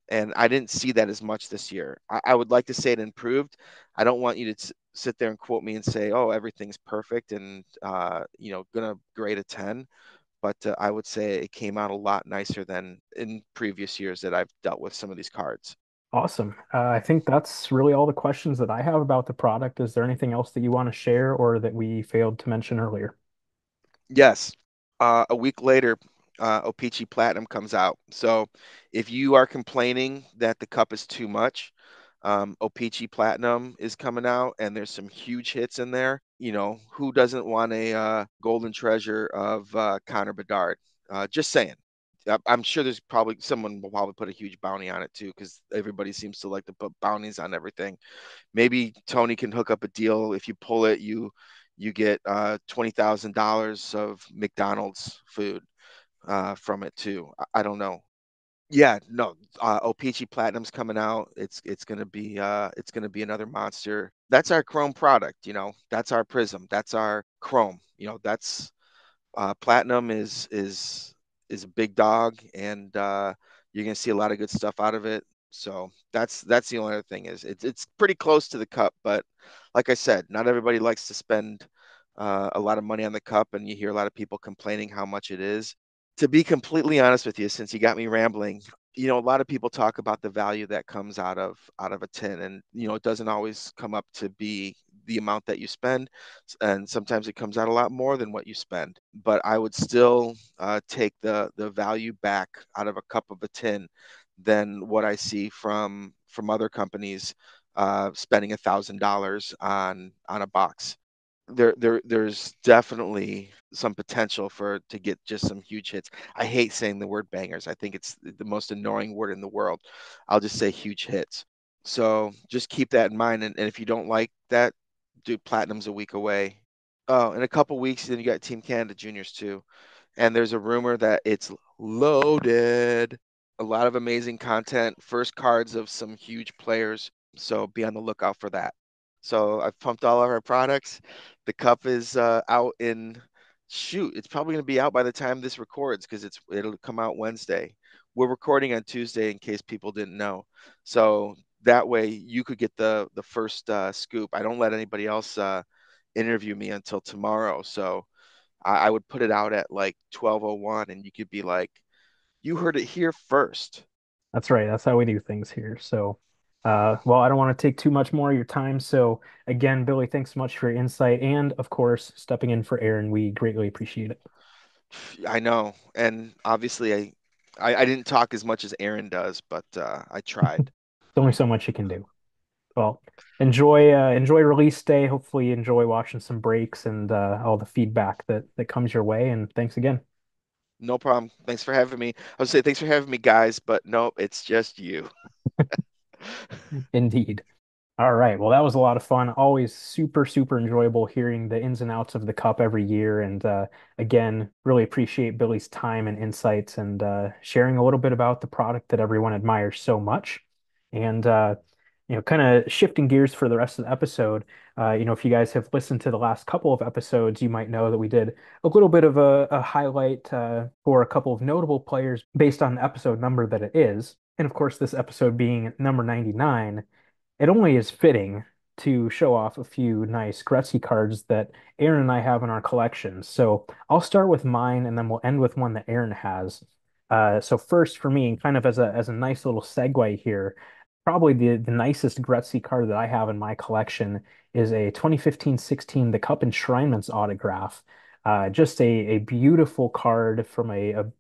and I didn't see that as much this year. I would like to say it improved. I don't want you to sit there and quote me and say, "Oh, everything's perfect," and gonna grade a 10. But I would say it came out a lot nicer than in previous years that I've dealt with some of these cards. Awesome. I think that's really all the questions that I have about the product. Is there anything else that you want to share or that we failed to mention earlier? Yes. A week later, O-Pee-Chee Platinum comes out. So if you are complaining that the cup is too much, O-Pee-Chee Platinum is coming out, and there's some huge hits in there. Who doesn't want a golden treasure of Connor Bedard? Just saying. I'm sure there's probably someone will probably put a huge bounty on it too, because everybody seems to like to put bounties on everything. Maybe Tony can hook up a deal. If you pull it, you get $20,000 of McDonald's food from it too. I don't know. Yeah, no. O-Pee-Chee Platinum's coming out. It's gonna be another monster. That's our Chrome product. That's our Prism. That's our Chrome. That's Platinum is a big dog, and you're gonna see a lot of good stuff out of it. So that's the only other thing is it's pretty close to the cup, but like I said, not everybody likes to spend a lot of money on the cup, and you hear a lot of people complaining how much it is. To be completely honest with you, since you got me rambling, a lot of people talk about the value that comes out of a tin, and it doesn't always come up to be the amount that you spend, and sometimes it comes out a lot more than what you spend. But I would still take the value back out of a cup of a tin than what I see from other companies spending $1,000 on a box. There's definitely some potential for to get just some huge hits. I hate saying the word bangers. I think it's the most annoying word in the world. I'll just say huge hits. So just keep that in mind. And if you don't like that, dude, Platinum's a week away. Oh, in a couple weeks, then you got Team Canada Juniors too. And there's a rumor that it's loaded. A lot of amazing content, first cards of some huge players. So be on the lookout for that. So I've pumped all of our products. The cup is out in shoot. It's probably going to be out by the time this records because it'll come out Wednesday. We're recording on Tuesday in case people didn't know. So that way you could get the first scoop. I don't let anybody else interview me until tomorrow. So I would put it out at like 12:01, and you could be like, you heard it here first. That's right. That's how we do things here. So, well, I don't want to take too much more of your time. So, again, Billy, thanks so much for your insight and, of course, stepping in for Aaron. We greatly appreciate it. I know, and obviously I didn't talk as much as Aaron does, but I tried. There's only so much you can do. Well, enjoy release day. Hopefully, you enjoy watching some breaks and all the feedback that comes your way. And thanks again. No problem. Thanks for having me. I would say thanks for having me, guys, but nope, it's just you. Indeed. All right. Well, that was a lot of fun. Always super, super enjoyable hearing the ins and outs of the cup every year. And again, really appreciate Billy's time and insights and sharing a little bit about the product that everyone admires so much. And kind of shifting gears for the rest of the episode. If you guys have listened to the last couple of episodes, you might know that we did a little bit of a highlight for a couple of notable players based on the episode number that it is. And of course, this episode being number 99, it only is fitting to show off a few nice Gretzky cards that Aaron and I have in our collections. So I'll start with mine and then we'll end with one that Aaron has. So first for me, kind of as a nice little segue here, probably the nicest Gretzky card that I have in my collection is a 2015-16 The Cup Enshrinement's autograph. Just a beautiful card from a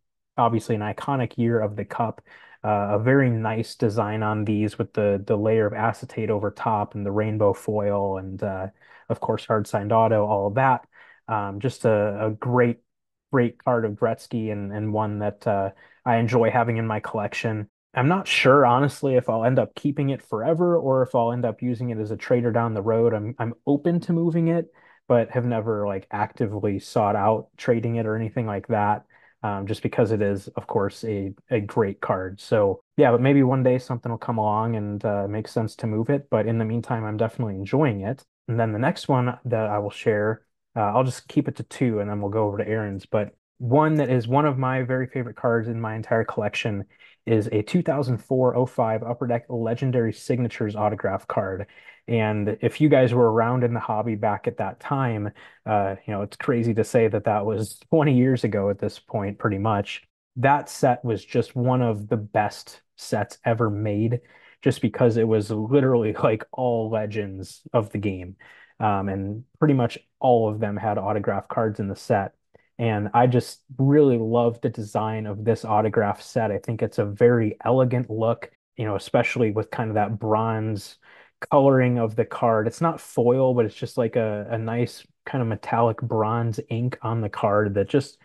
obviously an iconic year of the Cup. A very nice design on these with the layer of acetate over top and the rainbow foil and of course hard signed auto, all of that. Just a great card of Gretzky and one that I enjoy having in my collection. I'm not sure, honestly, if I'll end up keeping it forever or if I'll end up using it as a trader down the road. I'm open to moving it, but have never like actively sought out trading it or anything like that. Just because it is, of course, a great card. So yeah, but maybe one day something will come along and make sense to move it. But in the meantime, I'm definitely enjoying it. And then the next one that I will share, I'll just keep it to two, and then we'll go over to Aaron's. But one that is one of my very favorite cards in my entire collection is a 2004-05 Upper Deck Legendary Signatures autograph card. And if you guys were around in the hobby back at that time, it's crazy to say that that was 20 years ago at this point, pretty much. That set was just one of the best sets ever made, just because it was literally like all legends of the game. And pretty much all of them had autograph cards in the set. And I just really love the design of this autograph set. I think it's a very elegant look, especially with kind of that bronze coloring of the card. It's not foil, but it's just like a nice kind of metallic bronze ink on the card that just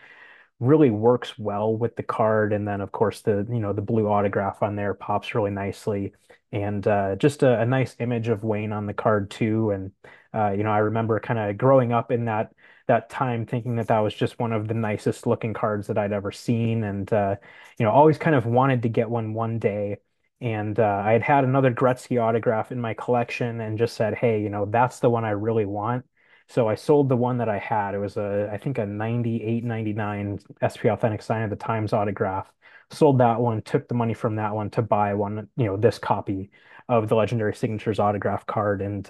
really works well with the card. And then of course the blue autograph on there pops really nicely. And just a nice image of Wayne on the card too. And I remember kind of growing up in that time thinking that that was just one of the nicest looking cards that I'd ever seen. And always kind of wanted to get one day. And I had had another Gretzky autograph in my collection and just said, hey, that's the one I really want. So I sold the one that I had. It was I think a 98, 99 SP Authentic Sign of the Times autograph. Sold that one, took the money from that one to buy one, this copy of the Legendary Signatures autograph card. And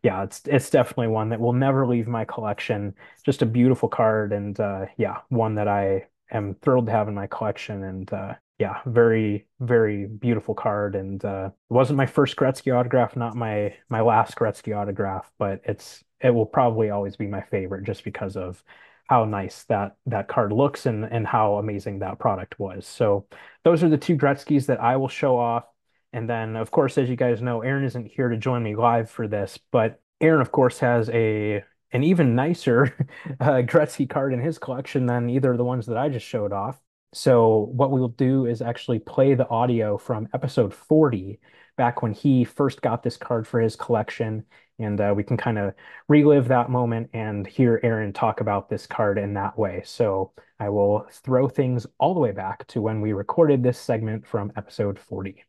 yeah, it's definitely one that will never leave my collection. Just a beautiful card and yeah, one that I am thrilled to have in my collection. And yeah, very, very beautiful card. And it wasn't my first Gretzky autograph, not my last Gretzky autograph, but it will probably always be my favorite just because of how nice that card looks and how amazing that product was. So those are the two Gretzky's that I will show off. And then, of course, as you guys know, Aaron isn't here to join me live for this, but Aaron, of course, has an even nicer Gretzky card in his collection than either of the ones that I just showed off. So what we will do is actually play the audio from episode 40, back when he first got this card for his collection, and we can kind of relive that moment and hear Aaron talk about this card in that way. So I will throw things all the way back to when we recorded this segment from episode 40.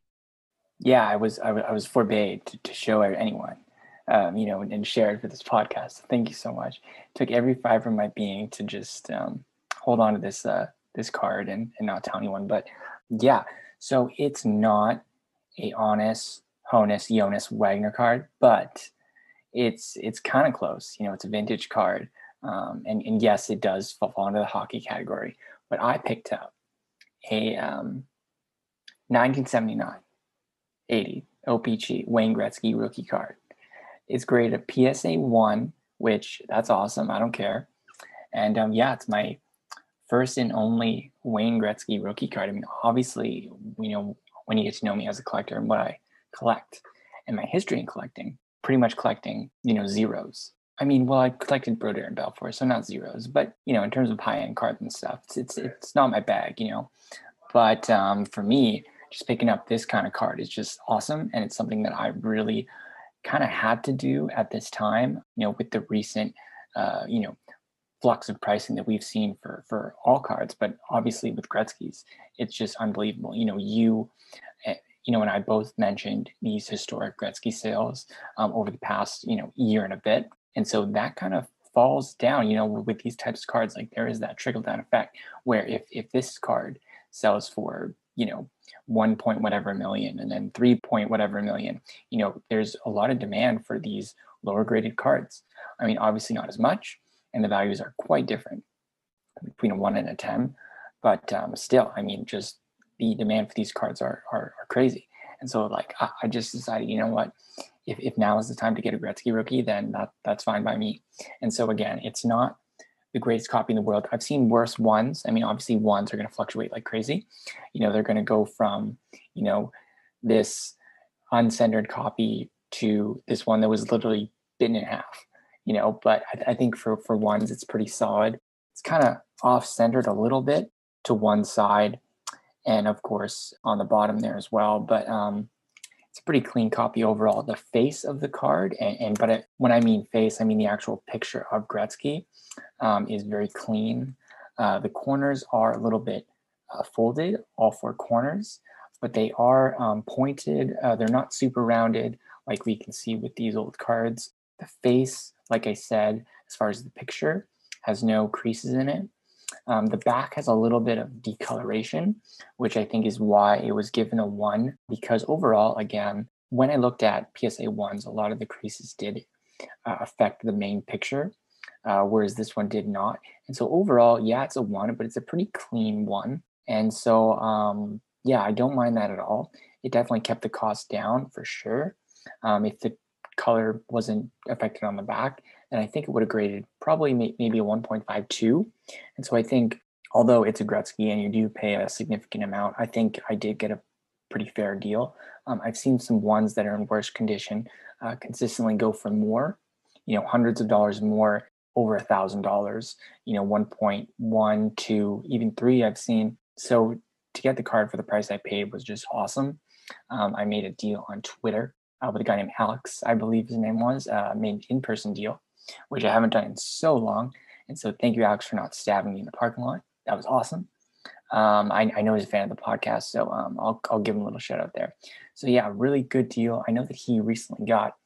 Yeah, I was forbade to show anyone, and share it for this podcast. Thank you so much. It took every fiber of my being to just hold on to this card and not tell anyone. But yeah, so it's not a Honus, Jonas Wagner card, but it's kind of close. It's a vintage card, and yes, it does fall into the hockey category. But I picked up a 1979. 80 OPG Wayne Gretzky rookie card. It's graded a PSA 1, which that's awesome. I don't care. And yeah, it's my first and only Wayne Gretzky rookie card. I mean, obviously, when you get to know me as a collector and what I collect and my history in collecting, pretty much collecting, zeros. I mean, well, I collected Brodeur and Belfour, so not zeros, but in terms of high-end cards and stuff, it's not my bag, But for me, just picking up this kind of card is just awesome. And it's something that I really kind of had to do at this time, with the recent, flux of pricing that we've seen for all cards, but obviously with Gretzky's, it's just unbelievable. And I both mentioned these historic Gretzky sales over the past, year and a bit. And so that kind of falls down, with these types of cards, like there is that trickle down effect where if this card sells for, 1 point whatever million and then 3 point whatever million, there's a lot of demand for these lower graded cards. I mean, obviously not as much, and the values are quite different between a 1 and a 10, but still, I mean, just the demand for these cards are crazy. And so like, I just decided, you know what, if now is the time to get a Gretzky rookie, then that's fine by me. And so again, it's not the greatest copy in the world. I've seen worse ones. I mean, obviously ones are going to fluctuate like crazy. They're going to go from, this uncentered copy to this one that was literally bitten in half. But I think for ones, it's pretty solid. It's kind of off centered a little bit to one side, and of course on the bottom there as well. But it's a pretty clean copy overall. The face of the card, when I mean face, I mean the actual picture of Gretzky, is very clean. The corners are a little bit folded, all four corners, but they are pointed. They're not super rounded like we can see with these old cards. The face, like I said, as far as the picture, has no creases in it. The back has a little bit of decoloration, which I think is why it was given a 1, because overall, again, when I looked at PSA 1s, a lot of the creases did affect the main picture, whereas this one did not. And so overall, yeah, it's a 1, but it's a pretty clean 1. And so, yeah, I don't mind that at all. It definitely kept the cost down for sure. If the color wasn't affected on the back, then I think it would have graded probably maybe a 1.52. And so I think, although it's a Gretzky and you do pay a significant amount, I think I did get a pretty fair deal. I've seen some ones that are in worse condition consistently go for more, hundreds of dollars more, over $1,000, 1.1, 2, even 3 I've seen. So to get the card for the price I paid was just awesome. I made a deal on Twitter with a guy named Alex, I believe his name was, made an in-person deal, which I haven't done in so long. And so thank you, Alex, for not stabbing me in the parking lot. That was awesome. I know he's a fan of the podcast, so I'll give him a little shout out there. So yeah, really good deal. I know that he recently got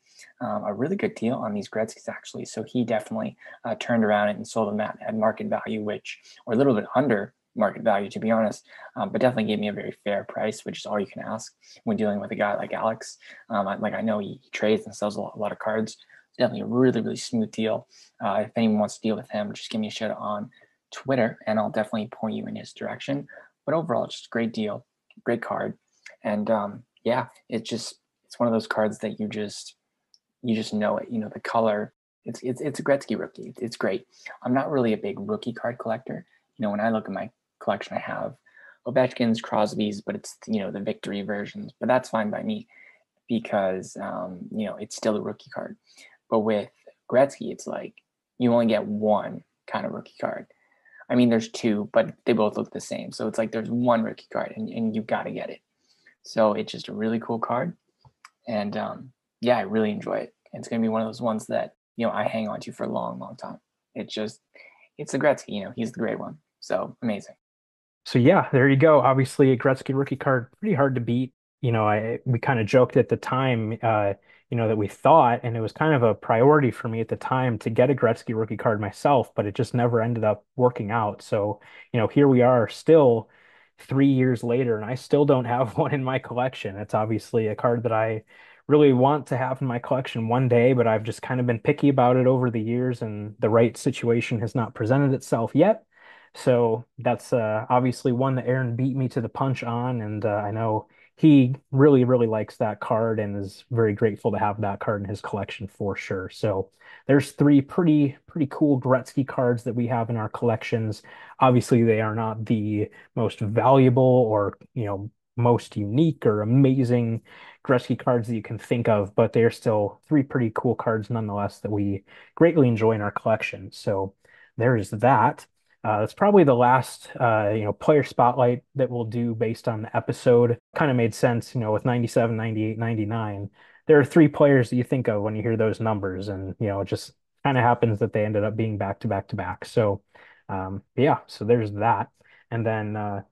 a really good deal on these Gretzky's actually. So he definitely turned around and sold them at market value, or a little bit under market value, to be honest, but definitely gave me a very fair price, which is all you can ask when dealing with a guy like Alex. I know he trades and sells a lot of cards. It's definitely a really, really smooth deal. If anyone wants to deal with him, just give me a shout on Twitter and I'll definitely point you in his direction. But overall, just a great deal, great card. And yeah, it's one of those cards that you just know it. The color, it's a Gretzky rookie. It's great. I'm not really a big rookie card collector. When I look at my collection, I have Ovechkin's, Crosby's, but it's the victory versions. But that's fine by me because it's still a rookie card. But with Gretzky, it's like you only get one kind of rookie card. I mean, there's two, but they both look the same. So it's like there's one rookie card, and you've got to get it. So it's just a really cool card, and yeah, I really enjoy it. It's going to be one of those ones that I hang on to for a long, long time. It's the Gretzky. He's the great one. So amazing. So yeah, there you go. Obviously, a Gretzky rookie card, pretty hard to beat. We kind of joked at the time, that we thought, and it was kind of a priority for me at the time to get a Gretzky rookie card myself, but it just never ended up working out. So, here we are still 3 years later, and I still don't have one in my collection. It's obviously a card that I really want to have in my collection one day, but I've just kind of been picky about it over the years, and the right situation has not presented itself yet. So that's obviously one that Aaron beat me to the punch on, and I know he really, really likes that card and is very grateful to have that card in his collection for sure. So there's three pretty cool Gretzky cards that we have in our collections. Obviously, they are not the most valuable or most unique or amazing Gretzky cards that you can think of, but they're still three pretty cool cards nonetheless that we greatly enjoy in our collection. So there's that. That's probably the last, player spotlight that we'll do based on the episode. Kind of made sense, with 97, 98, 99. There are three players that you think of when you hear those numbers, and, it just kind of happens that they ended up being back to back to back. So, yeah, so there's that. And then,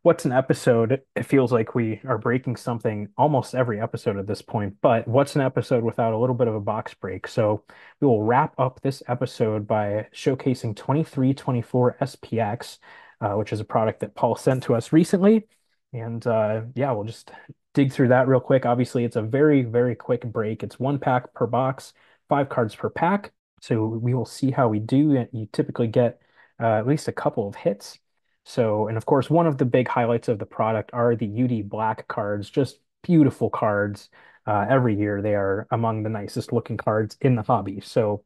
what's an episode? It feels like we are breaking something almost every episode at this point, but what's an episode without a little bit of a box break? So we will wrap up this episode by showcasing 2324 SPX, which is a product that Paul sent to us recently. And yeah, we'll just dig through that real quick. Obviously, it's a very, very quick break. It's one pack per box, 5 cards per pack. So we will see how we do. You typically get at least a couple of hits. So, and of course, one of the big highlights of the product are the UD Black cards, just beautiful cards. Every year, they are among the nicest looking cards in the hobby. So,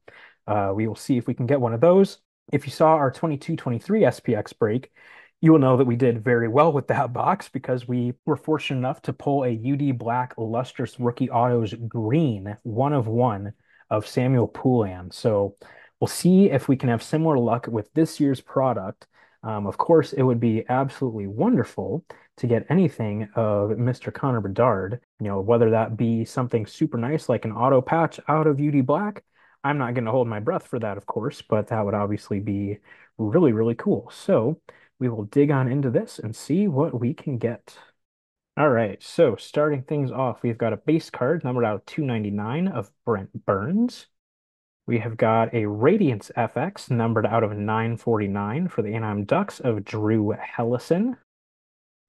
we will see if we can get one of those. If you saw our 22-23 SPX break, you will know that we did very well with that box because we were fortunate enough to pull a UD Black Lustrous Rookie Autos Green, 1 of 1 of Samuel Poulin. So we'll see if we can have similar luck with this year's product. Of course, it would be absolutely wonderful to get anything of Mr. Connor Bedard, whether that be something super nice like an auto patch out of UD Black. I'm not going to hold my breath for that, of course, but that would obviously be really, really cool. So we will dig on into this and see what we can get. All right, so starting things off, we've got a base card numbered out of 299 of Brent Burns. We have got a Radiance FX numbered out of 949 for the Anaheim Ducks of Drew Hellison.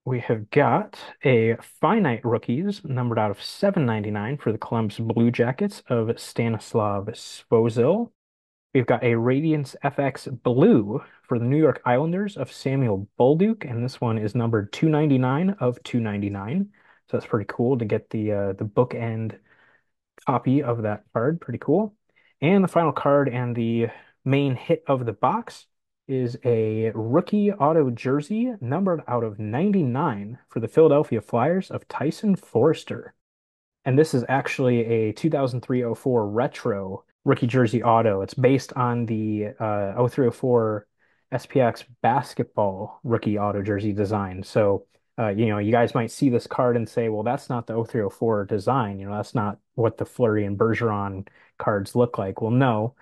We have got a Finite Rookies numbered out of 799 for the Columbus Blue Jackets of Stanislav Svozil. We've got a Radiance FX Blue for the New York Islanders of Samuel Bolduc, and this one is numbered 299 of 299. So that's pretty cool to get the bookend copy of that card. Pretty cool. And the final card and the main hit of the box is a rookie auto jersey numbered out of 99 for the Philadelphia Flyers of Tyson Forster. And this is actually a 2003-04 retro rookie jersey auto. It's based on the 03-04 SPX basketball rookie auto jersey design. So, you guys might see this card and say, well, that's not the 03-04 design. That's not what the Fleury and Bergeron cards look like. Well, no,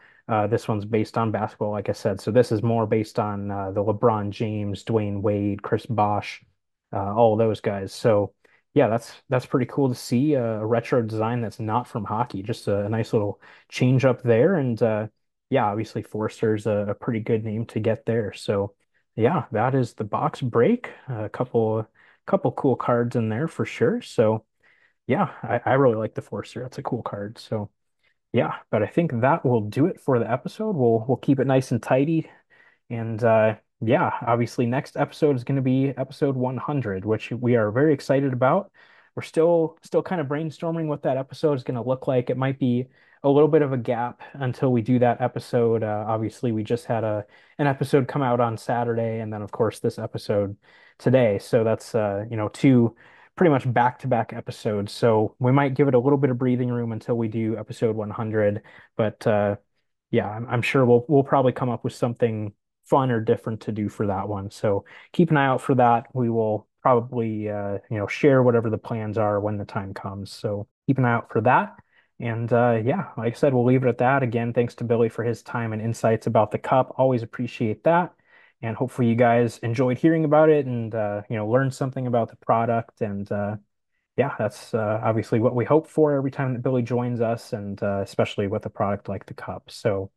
this one's based on basketball, like I said. So this is more based on the LeBron James, Dwayne Wade, Chris Bosh, all those guys. So yeah, that's pretty cool to see a retro design that's not from hockey. Just a nice little change up there, and yeah, obviously Forster's a pretty good name to get there. So yeah, that is the box break. A couple cool cards in there for sure. So yeah, I really like the Forster. That's a cool card. So yeah, but I think that will do it for the episode. We'll keep it nice and tidy. And yeah, obviously next episode is going to be episode 100, which we are very excited about. We're still kind of brainstorming what that episode is going to look like. It might be a little bit of a gap until we do that episode. Obviously, we just had an episode come out on Saturday, and then of course this episode today. So that's two pretty much back-to-back episodes. So we might give it a little bit of breathing room until we do episode 100. But yeah, I'm sure we'll probably come up with something fun or different to do for that one. So keep an eye out for that. We will probably share whatever the plans are when the time comes. So keep an eye out for that. And yeah, like I said, we'll leave it at that. Again, thanks to Billy for his time and insights about the cup. Always appreciate that. And hopefully you guys enjoyed hearing about it and learned something about the product. And yeah, that's obviously what we hope for every time that Billy joins us, and especially with a product like the cup. So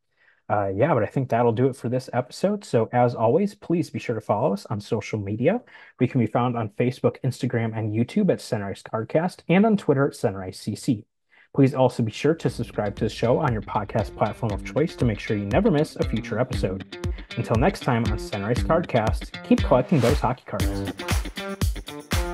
yeah, but I think that'll do it for this episode. So as always, please be sure to follow us on social media. We can be found on Facebook, Instagram, and YouTube at Sunrise Cardcast, and on Twitter at Sunrise CC. Please also be sure to subscribe to the show on your podcast platform of choice to make sure you never miss a future episode. Until next time on Sunrise Cardcast, keep collecting those hockey cards.